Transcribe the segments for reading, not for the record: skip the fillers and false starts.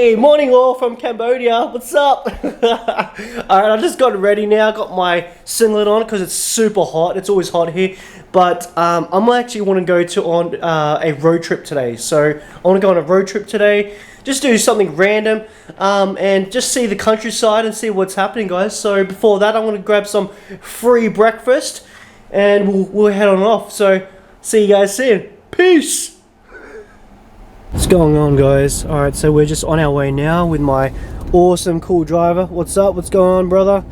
Hey, morning all from Cambodia. What's up? Alright, I just got ready now. Got my singlet on because it's super hot. It's always hot here. But I'm actually want to go on a road trip today. So I want to go on a road trip today. Just do something random and just see the countryside and see what's happening, guys. So before that, I want to grab some free breakfast and we'll head on off. So see you guys soon. Peace. What's going on, guys? Alright, so we're just on our way now with my awesome cool driver. What's up? What's going on, brother?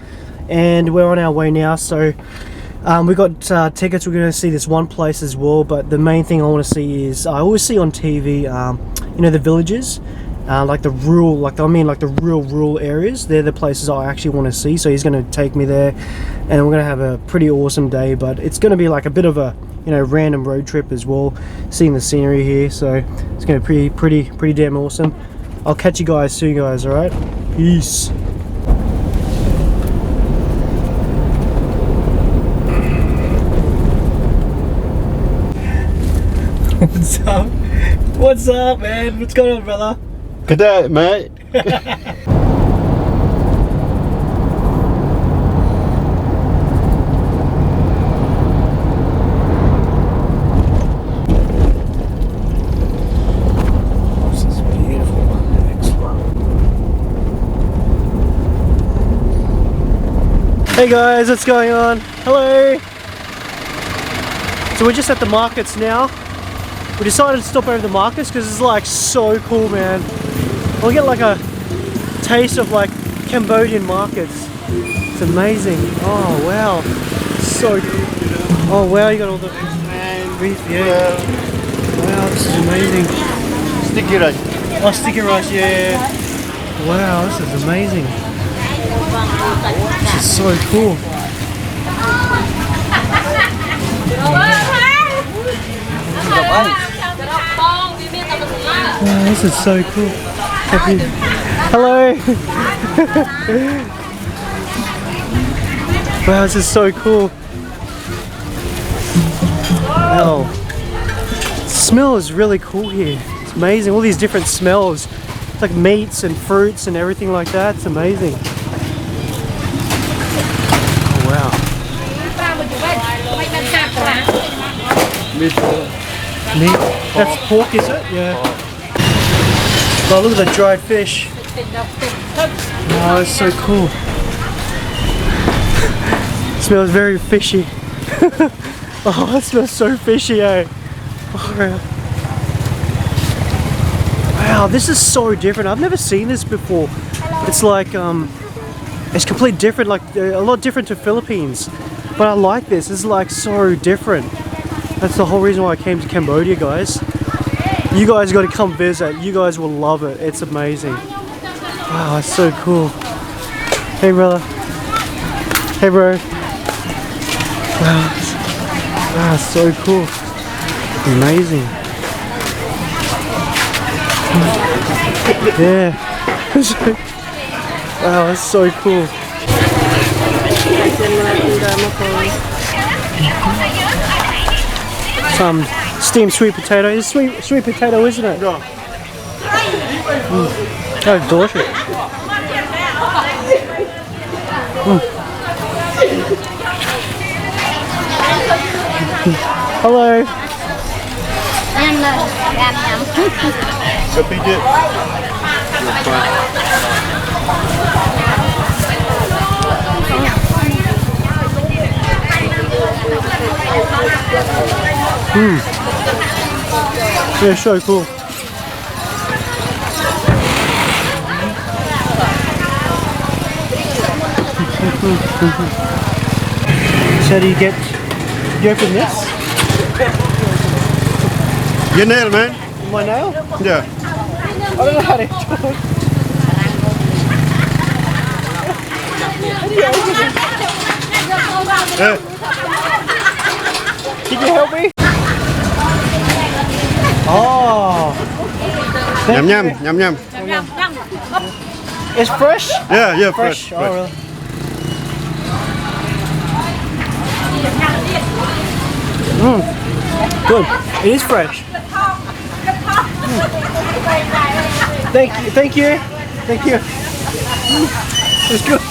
And we're on our way now. So we got tickets. We're going to see this one place as well, but the main thing I want to see is I always see on TV you know, the villages, like the rural, like the rural areas. They're the places I actually want to see. So he's going to take me there and we're going to have a pretty awesome day, but it's going to be like a bit of a, you know, random road trip as well, seeing the scenery here. So it's gonna be pretty damn awesome. I'll catch you guys soon, guys. All right, peace. What's up, man? What's going on, brother? Good day, mate. Hey guys, what's going on? Hello! So we're just at the markets now. We decided to stop over the markets because it's like so cool, man. We'll get like a taste of like Cambodian markets. It's amazing. Oh wow. So cool. Oh wow, you got all the beef, yeah. Wow, this is amazing. Sticky rice. Oh, sticky rice, yeah. Wow, this is amazing. This is so cool. Oh, this is so cool. Hello. Wow, this is so cool. Wow. The smell is really cool here. It's amazing. All these different smells. It's like meats and fruits and everything like that. It's amazing. Wow. Meat. That's pork, is it? Yeah. Oh, look at the dried fish. Oh, it's so cool. It smells very fishy. Oh, it smells so fishy, eh? Oh, wow, this is so different. I've never seen this before. It's like, it's completely different, like a lot different to Philippines. But I like this. This is like so different. That's the whole reason why I came to Cambodia, guys. You guys got to come visit. You guys will love it. It's amazing. Wow, it's so cool. Hey, brother. Hey, bro. Wow, wow, it's so cool. Amazing. Yeah. Wow, that's so cool. Some steamed sweet potato. It's sweet potato, isn't it? Yeah. Oh, delicious. Hello. Yeah, so cool. So do you open this? Your nail, man. My nail? Yeah. I don't know how to do it. How do you open it? Can you help me? Oh. Yum yum, yum yum. It's fresh? Yeah, fresh. Oh, really? Good. It is fresh. Thank you. It's good.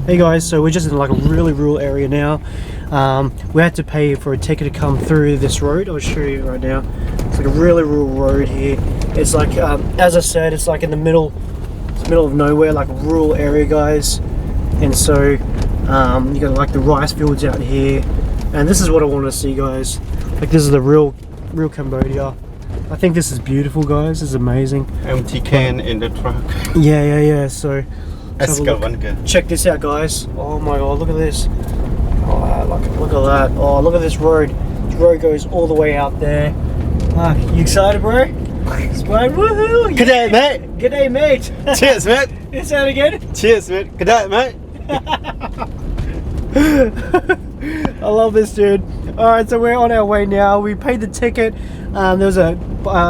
Hey guys, so we're just in like a really rural area now. We had to pay for a ticket to come through this road. I'll show you right now. It's like a really rural road here. It's like, as I said, it's like in the middle of nowhere, like a rural area, guys. And so you got like the rice fields out here, and this is what I want to see, guys. Like this is the real Cambodia. I think this is beautiful, guys. This is amazing. Empty can in the truck. Yeah. So Let's have a go, look. one go. Check this out, guys. Oh my god, look at this. Oh, look at that. Oh, look at this road. This road goes all the way out there. You excited, bro? Woohoo! G'day, mate. G'day, mate. Cheers, mate. Is that again? Cheers, mate. G'day, mate. I love this, dude. All right, so we're on our way now. We paid the ticket. There was I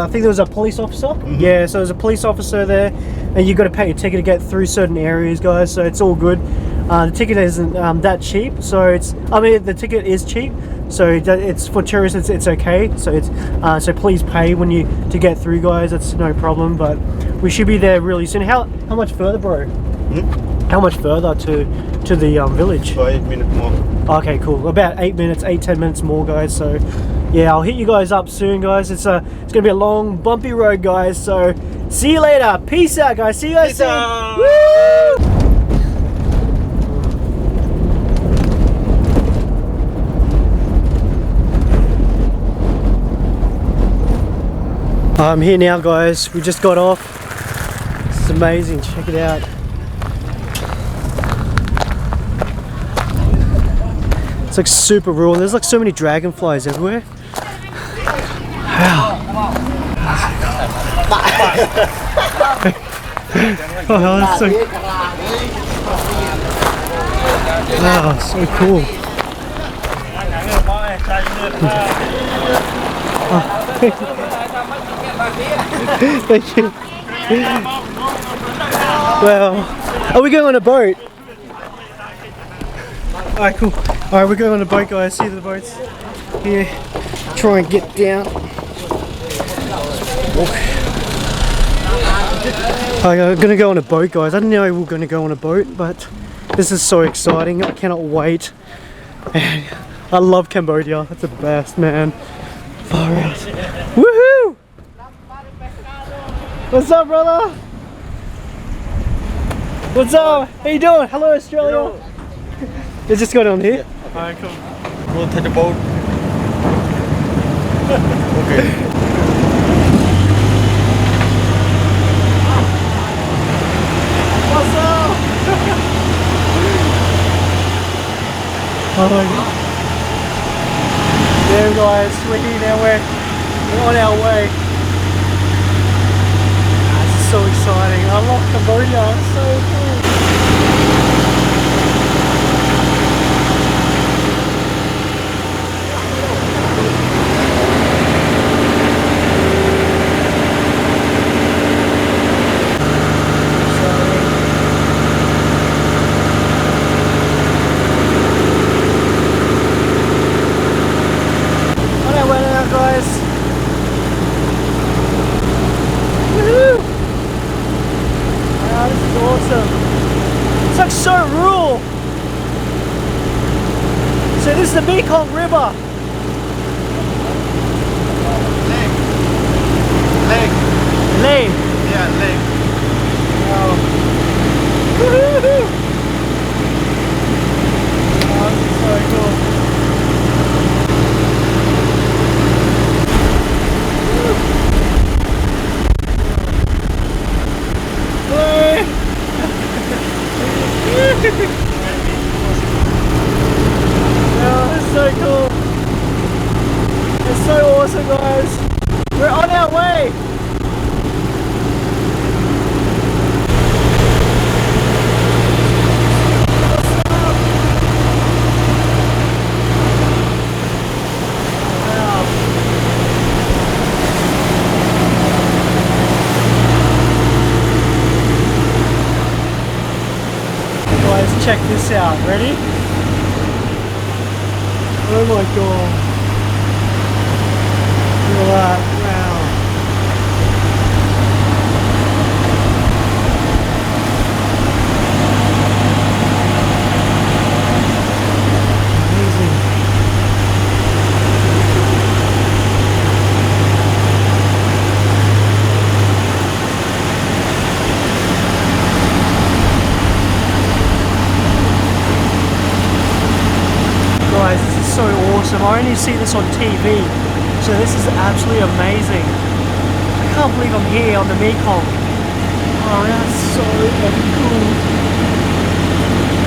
think there was a police officer. Mm-hmm. Yeah, so there's a police officer there, and you got to pay your ticket to get through certain areas, guys. So it's all good. The ticket isn't that cheap, so the ticket is cheap, so it's for tourists. It's okay. So so please pay to get through, guys. That's no problem. But we should be there really soon. How much further, bro? How much further to the village? 5 minutes more. Okay, cool. About 10 minutes more, guys. So yeah, I'll hit you guys up soon, guys. It's gonna be a long, bumpy road, guys. So see you later. Peace out, guys. See you guys soon. Woo! I'm here now, guys. We just got off. This is amazing. Check it out. It's like super rural. There's like so many dragonflies everywhere. Wow. Oh, that's so, wow, so cool. Thank you. Well, are we going on a boat? Alright, cool. Alright, we're going on a boat, guys. See the boats here. Try and get down. I'm gonna go on a boat, guys. I didn't know we were gonna go on a boat, but this is so exciting. I cannot wait. And I love Cambodia. It's the best, man. Far out. Woohoo! What's up, brother? What's up? How you doing? Hello, Australia. It's just going on here. Alright, cool. We'll take the boat. Okay. What's up? Oh my god. There, guys, we're here now. We're on our way. This is so exciting. I love Cambodia. It's so cool. So rural. So this is the Mekong River. Lake. Lake. Yeah, lake. Wow. Woohoo! Oh, this is so cool. Oh, it's so cool. It's so awesome, guys. We're on our way. Guys, check this out. Ready? Oh my god. Look at that. Wow. only see this on TV. So this is absolutely amazing. I can't believe I'm here on the Mekong. Oh, that's so fucking cool.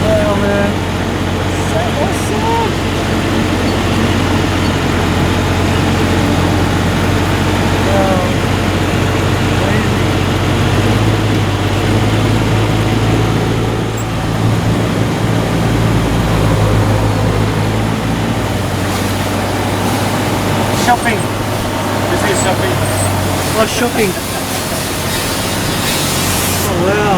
Wow, man. So awesome. Wow. Amazing. Shopping. This is shopping. Love shopping. Oh wow.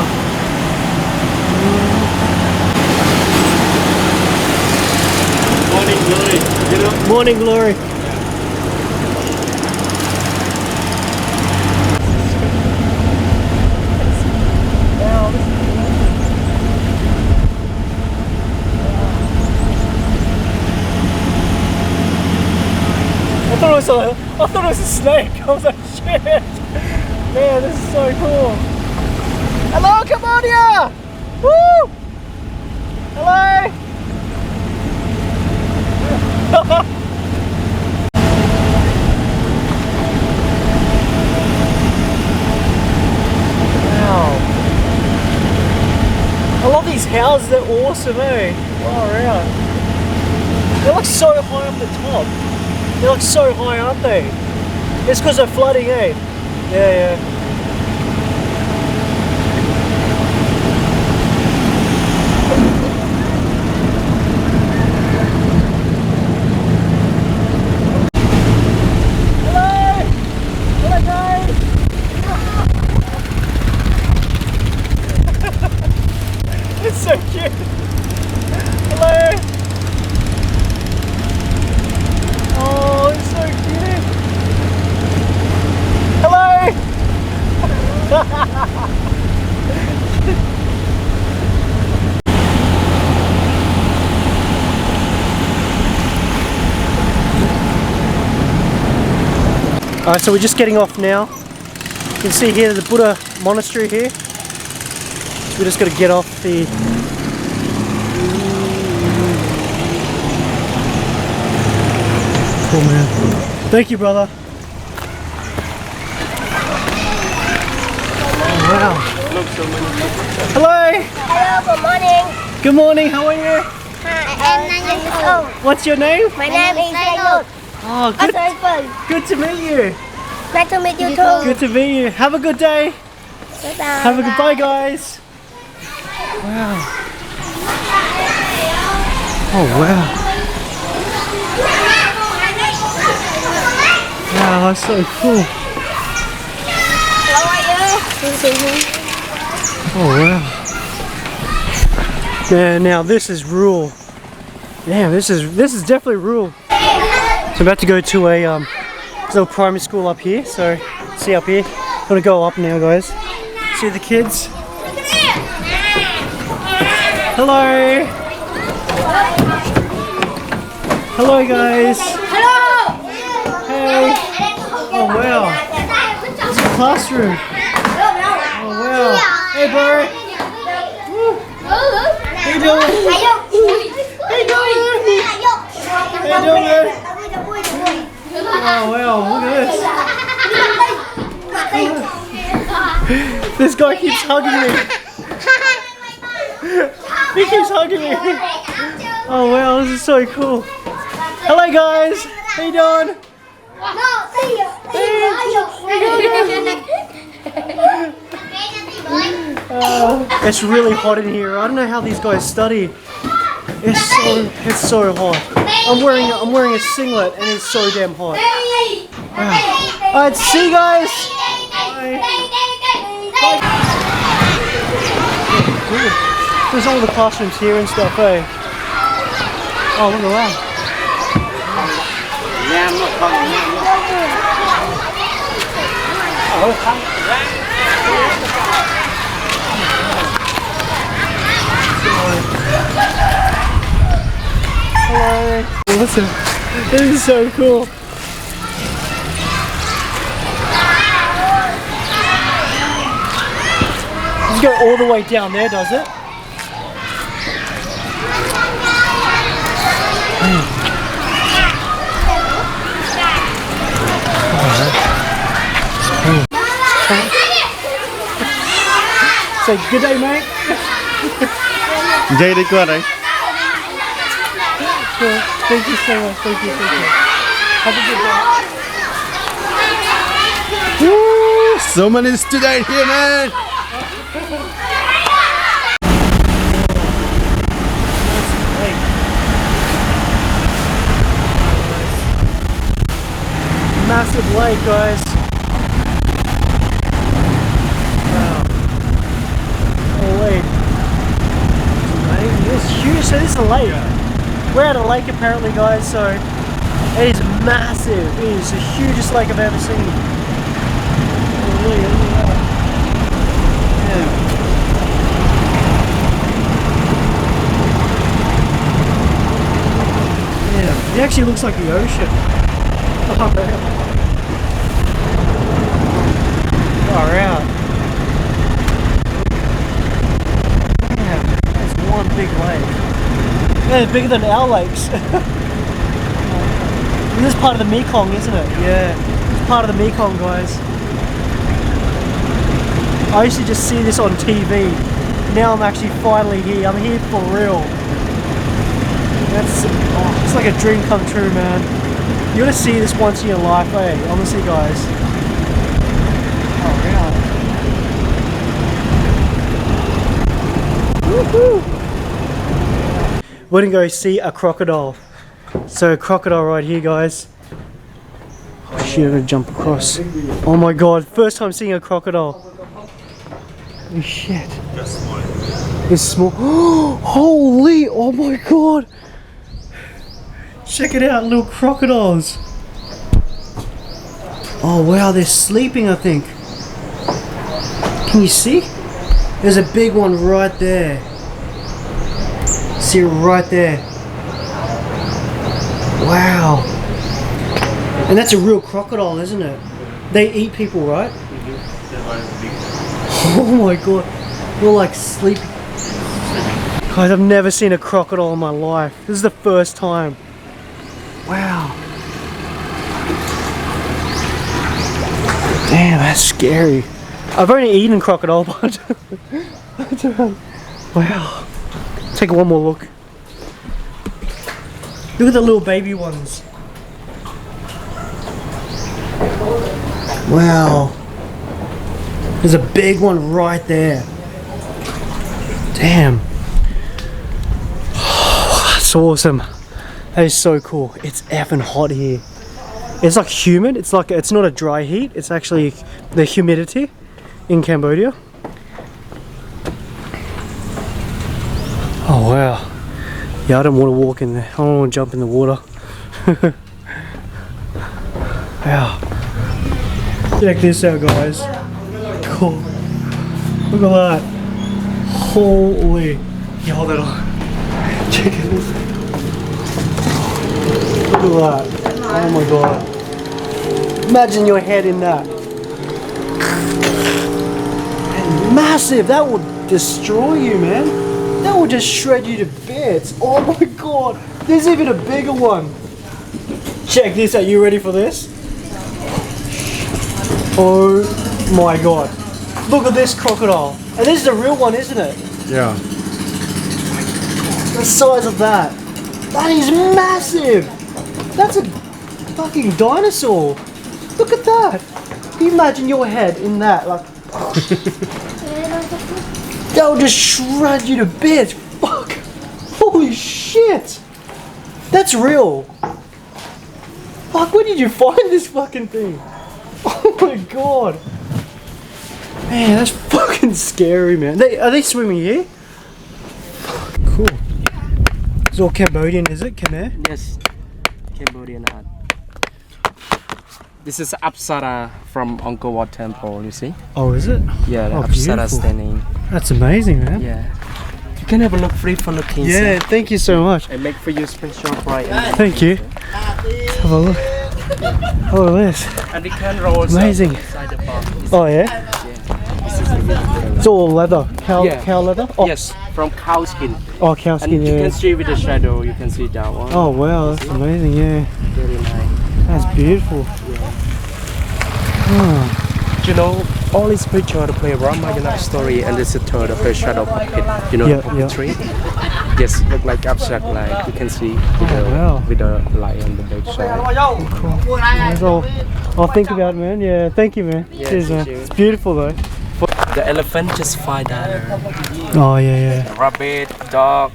Morning glory. You know? Morning glory. Wow, this is I thought it was a snake. I was like, shit. Man, this is so cool. Hello, Cambodia! Woo! Hello! Wow. I love these houses, they're awesome, eh? Wow, around. They're like so high up the top. They're like so high, aren't they? It's because of flooding, eh? Yeah. Hello! Hello, guys! It's so cute! Hello! Oh, it's so cute! Hello! Alright, so we're just getting off now. You can see here the Buddha monastery here. So we're just got to get off the... Cool, man. Thank you, brother. Oh, wow. Hello. Hello, good morning. Good morning. How are you? Hi, I'm 9 years old. What's your name? My name is Sayud. Oh, good to meet you. Nice to meet you too. Good to meet you. Have a good day. Goodbye. Have a good bye, guys. Wow. Oh, wow. Wow, that's so cool. How are you? Oh, wow. Yeah, now this is rural. Yeah, this is definitely rural. So I'm about to go to a little primary school up here. So see up here. I'm gonna go up now, guys. See the kids. Hello. Hello, guys. Hello. Hey. Oh wow. It's a classroom. Oh wow. Hey, bro. How you doing? How you doing? How you doing? Oh wow, look at this. This guy keeps hugging me. He keeps hugging me. Oh wow, this is so cool. Hello guys, how you doing? It's really hot in here. I don't know how these guys study. It's so hot. I'm wearing a singlet and it's so damn hot. Wow. Alright, see you guys. Bye. Bye. There's all the classrooms here and stuff, eh? Oh, look at that. Hello. Listen, this is so cool. Does it go all the way down there, does it? Say good day, mate. Jay đi qua đấy. Thank you so much. Thank you. Have a good day. Woo, so many students here, man. Massive lake, guys. Wow. Oh wait. It's huge. So this is a lake. We're at a lake apparently, guys. So it is massive. It is the hugest lake I've ever seen. Oh, look at that. Yeah. It actually looks like the ocean. Oh, man. Far out. Yeah, that's one big lake. Yeah, it's bigger than our lakes. This is part of the Mekong, isn't it? Yeah, it's part of the Mekong, guys. I used to just see this on TV. Now I'm actually finally here. I'm here for real. It's like a dream come true, man. You gotta see this once in your life, eh? Honestly, guys. Oh, yeah. Woohoo! We're gonna go see a crocodile. So, a crocodile right here, guys. Oh shit, I'm gonna jump across. Oh my god, first time seeing a crocodile. Oh shit. It's small. Holy! Oh my god! Check it out, little crocodiles. Oh wow, they're sleeping, I think. Can you see? There's a big one right there. See it right there. Wow. And that's a real crocodile, isn't it? They eat people, right? Oh my god. They're like sleeping. Guys, I've never seen a crocodile in my life. This is the first time. Wow. Damn, that's scary. I've only eaten crocodile, but wow. Take one more look. Look at the little baby ones. Wow. There's a big one right there. Damn. That's awesome. That is so cool. It's effing hot here. It's like humid. It's not a dry heat. It's actually the humidity in Cambodia. Oh wow. Yeah, I don't want to walk in there. I don't want to jump in the water. Wow. Check this out, guys. Cool. Look at that. Holy. Yeah, hold that on. Check it out. Look at that. Oh my god. Imagine your head in that. And massive. That would destroy you, man. That will just shred you to bits. Oh my god. There's even a bigger one. Check this out. You ready for this? Oh my god. Look at this crocodile. And this is a real one, isn't it? Yeah. The size of that. That is massive. That's a fucking dinosaur. Look at that. Can you imagine your head in that? Like, that will just shred you to bits. Fuck. Holy shit. That's real. Fuck, where did you find this fucking thing? Oh my god. Man, that's fucking scary, man. Are they swimming here? Fuck, cool. It's all Cambodian, is it? Khmer? Yes, Cambodian art. This is Apsara from Angkor Wat Temple, you see? Oh, is it? Yeah, the Oh, Apsara beautiful. standing. That's amazing, man. Yeah. You can have a look free for looking. Yeah, thank you so much. I make for you special right in Thank you. Let's have a look. Oh, this. And it can roll Amazing. inside the box. Oh, yeah? It's all leather. Cow leather? Oh, Yes, from cow skin. oh cow And skin, you yeah. can see with the shadow, you can see that one. Oh, wow, that's amazing, yeah. Very nice. That's beautiful. Oh. you know, all these pictures to play Ramayana story and this is the first shadow puppet, you know, Yeah, the puppetry. Yes, look like abstract, like you can see with the, wow. with the light on the back side. That's all. I'll think about it, man. Yeah, thank you, man. Yeah, Cheers, man. thank you. It's beautiful, though. The elephant just $5. Oh, yeah, Rabbit, dog,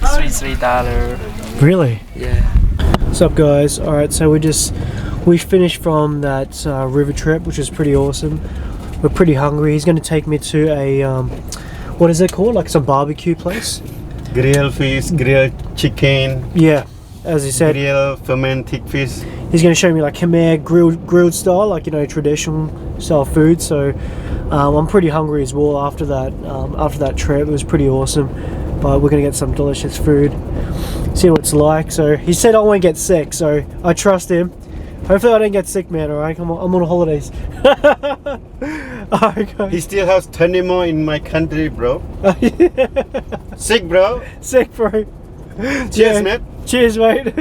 $3. Really? Yeah. What's up, guys? All right, so we finished from that river trip, which is pretty awesome. We're pretty hungry. He's going to take me to a what is it called? Like some barbecue place? Grilled fish, grilled chicken, Yeah, as he said, grilled fermented fish. he's going to show me like Khmer grilled style, like, you know, traditional style food. So I'm pretty hungry as well after that trip. It was pretty awesome, but we're going to get some delicious food, see what it's like. So he said I won't get sick, so I trust him. Hopefully I don't get sick, man. Alright, I'm on holidays. Alright, guys. He still has 20 more in my country, bro. Sick, bro. Sick, bro. Cheers, mate. Cheers, mate.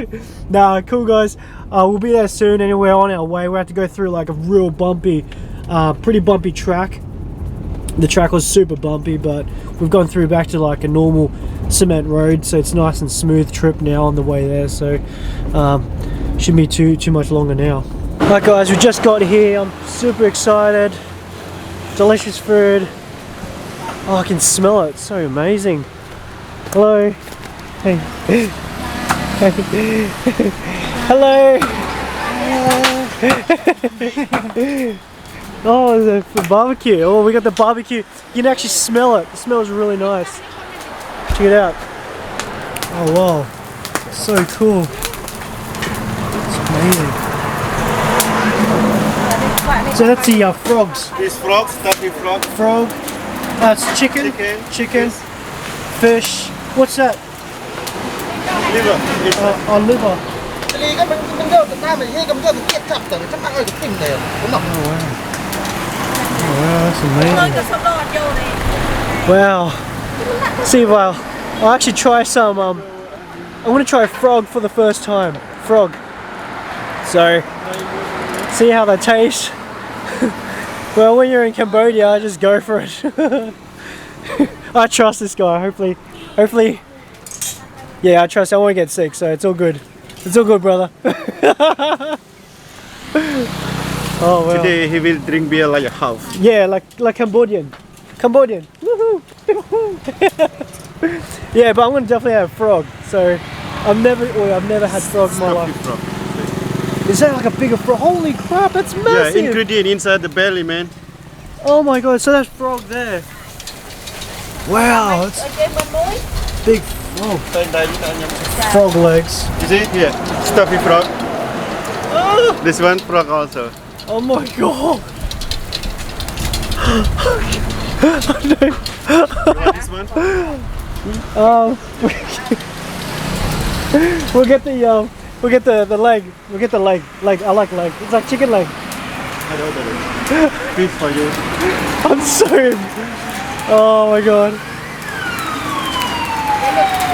Nah, cool, guys. We'll be there soon. Anyway, on our way, we have to go through like a real bumpy, pretty bumpy track. The track was super bumpy, but we've gone through back to like a normal cement road, so it's nice and smooth trip now on the way there. So shouldn't be too much longer now. Alright, guys, we just got here. I'm super excited. Delicious food. Oh, I can smell it. It's so amazing. Hello. Hey. Hello. Oh, the barbecue. Oh, we got the barbecue. You can actually smell it. It smells really nice. Check it out. Oh, wow. So cool. It's amazing. So that's the frogs. This frog, stuffy frog. Frog. It's chicken. Chicken. Fish. What's that? Liver. It's Oh, liver. Oh, wow, that's amazing. Wow. See, well, I'll actually try some, I want to try frog for the first time. Frog. So, see how they taste. Well, when you're in Cambodia, just go for it. I trust this guy, hopefully, yeah, I trust, I won't get sick, so it's all good. It's all good, brother. Oh, wow. Today he will drink beer like a half. Yeah, like Cambodian. Woohoo! Yeah, but I'm gonna definitely have frog. So I've never had frog in my Stuffy life. frog. Is that like a bigger frog? Holy crap, that's Yeah, massive! ingredient inside the belly, man. Oh my god, so that's frog there. Wow, that's big frog. Frog legs. You see? Here, stuffy frog. This one frog also. Oh my god! You want this one? We'll get the leg. We'll get the leg. I like leg. It's like chicken leg. Fish for you. I'm so. Oh my god.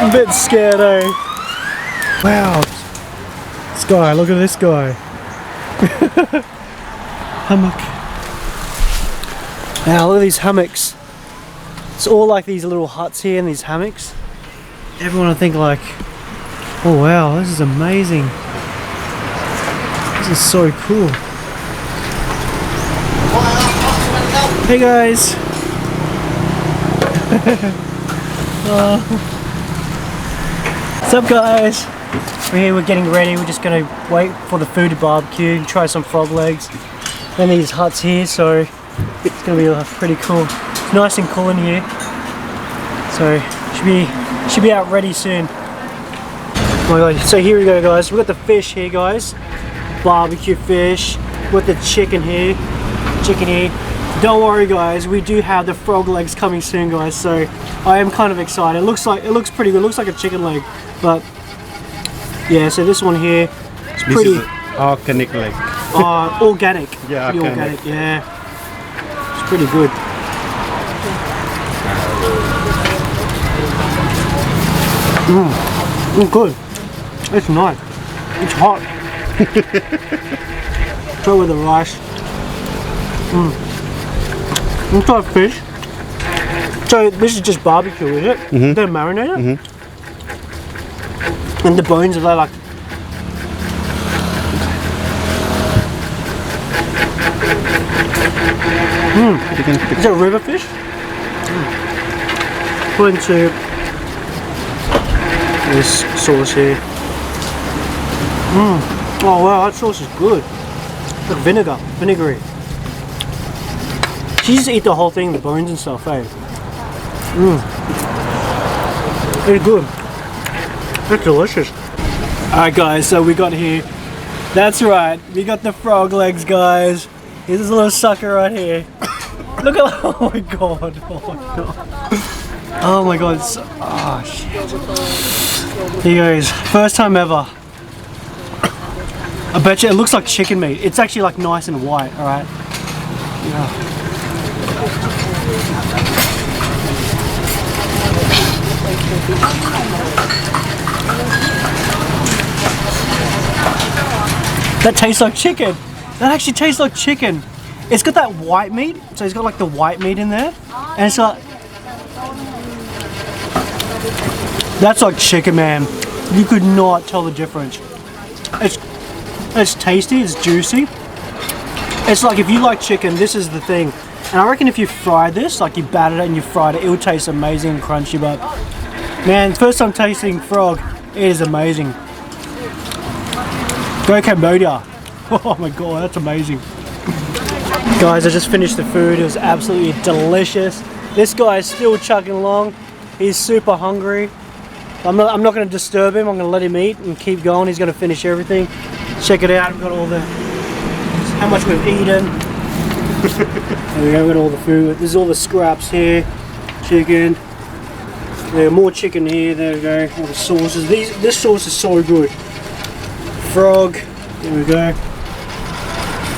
I'm a bit scared, eh? Wow. This guy, look at this guy. Hammock. Wow, look at these hammocks. It's all like these little huts here and these hammocks. Everyone will think like, oh wow, this is amazing. This is so cool. Hey guys. What's up, guys? We're here, we're getting ready. We're just gonna wait for the food to barbecue and try some frog legs. Then these huts here, so it's gonna be pretty cool. It's nice and cool in here, so should be out ready soon. Oh my god! So here we go, guys. We got the fish here, guys. Barbecue fish with the chicken here. Don't worry, guys. We do have the frog legs coming soon, guys. So I am kind of excited. It looks pretty good. It looks like a chicken leg, but yeah. So this one here is pretty. This is organic leg. Organic. Yeah, pretty organic. Yeah. It's pretty good. Good. It's nice. It's hot. Try with the rice. Let's try fish. So this is just barbecue, is it? They're marinated? And the bones are like... Is it river fish? Put into this sauce here. Oh wow, that sauce is good. Like vinegary. You just eat the whole thing, the bones and stuff, eh? Very good. It's delicious. Alright guys, so we got here. That's right, we got the frog legs, guys. Here's this little sucker right here. Look at, oh my god, oh my god. Oh my god, oh shit. Here goes, first time ever. I bet you it looks like chicken meat. It's actually like nice and white, alright? Yeah. That tastes like chicken. That actually tastes like chicken. It's got that white meat, so it's got like the white meat in there, and it's like that's like chicken, man. You could not tell the difference. It's tasty. It's juicy. It's like if you like chicken, this is the thing. And I reckon if you fry this, like you battered it and you fried it, it would taste amazing and crunchy. But man, first time tasting frog, it is amazing. Go Cambodia. Oh my god, that's amazing. Guys, I just finished the food. It was absolutely delicious. This guy is still chugging along. He's super hungry. I'm not going to disturb him. I'm going to let him eat and keep going. He's going to finish everything. Check it out. We've got all the how much we've eaten. There we go. We've got all the food. There's all the scraps here. Chicken. There, more chicken here. There we go. All the sauces. This sauce is so good. Frog. There we go.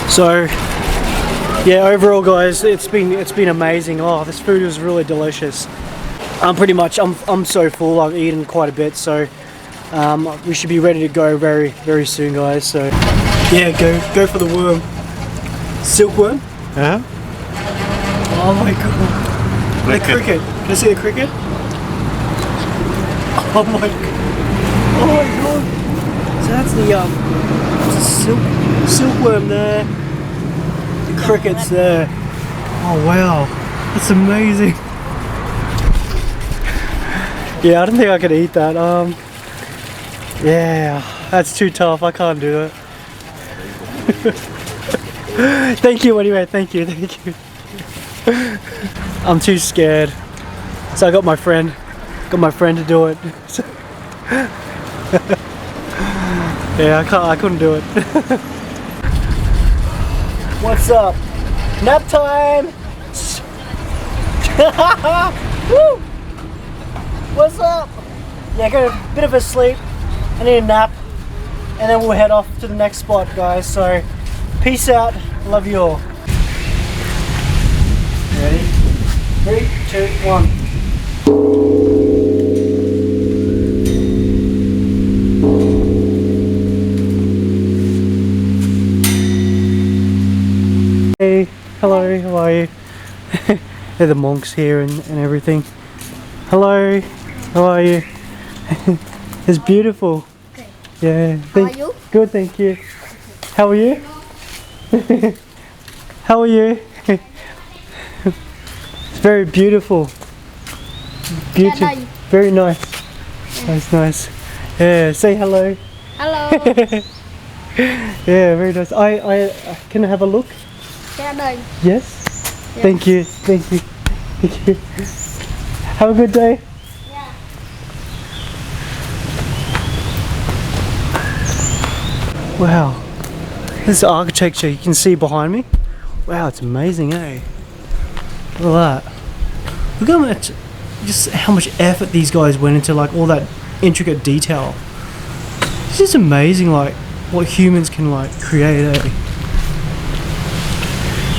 So yeah, overall guys, it's been amazing. Oh, this food was really delicious. I'm so full. I've eaten quite a bit, so we should be ready to go very, very soon, guys. So yeah, go for the worm. Silkworm. Huh? Oh my god. The cricket. Can I see the cricket? Oh my god. Oh my god. So that's the silkworm there. The cricket's there. Oh wow. That's amazing. Yeah, I don't think I could eat that. Yeah, that's too tough. I can't do it. Thank you anyway. Thank you. I'm too scared. So I got my friend to do it. Yeah, I couldn't do it. What's up? Nap time. Woo! What's up? Yeah, got a bit of a sleep. I need a nap, and then we'll head off to the next spot, guys. So, peace out. Love you all. Ready? 3, 2, 1. Hey, hello, how are you? They're the monks here and everything. Hello, how are you? It's beautiful. Okay. Yeah. How are you? Good, thank you. How are you? How are you? It's very beautiful. Beautiful. nice. Very nice. Nice. Yeah, say hello. Hello. Yeah, very nice. I can I have a look? Đây. Yes. Thank you. Thank you. Thank you. Have a good day. Yeah. Wow. This architecture you can see behind me. Wow, it's amazing, eh? Look at that. Look how much, just how much effort these guys went into like all that intricate detail. It's just amazing, like what humans can like create, eh?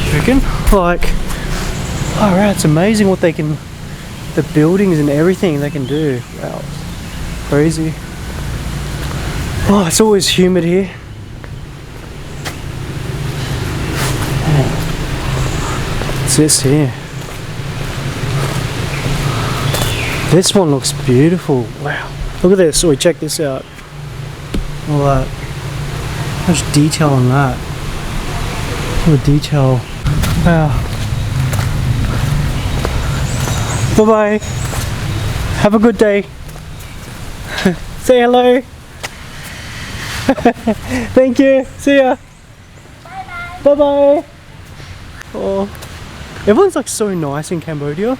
You reckon? Like, oh right, it's amazing what they can, the buildings and everything they can do. Wow, crazy. Oh, it's always humid here. What's this here? This one looks beautiful. Wow. Look at this. Wait, check this out. All that. How much detail on that. All the detail. Wow. Bye bye. Have a good day. Say hello. Thank you. See ya. Bye bye. Oh, everyone's like so nice in Cambodia.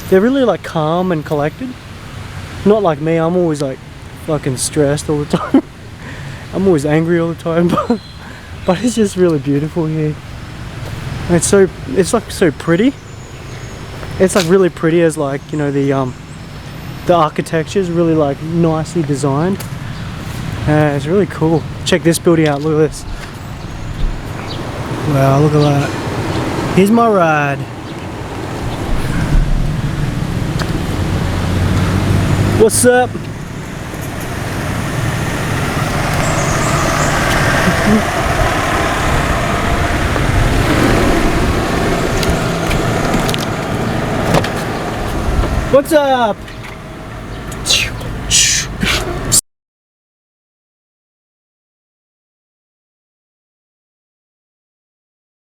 They're really like calm and collected. Not like me. I'm always like fucking stressed all the time. I'm always angry all the time. But it's just really beautiful here. And it's like so pretty. It's like really pretty as like, you know, the architecture is really like nicely designed. It's really cool. Check this building out. Look at this. Wow, look at that. Here's my ride. What's up? What's up?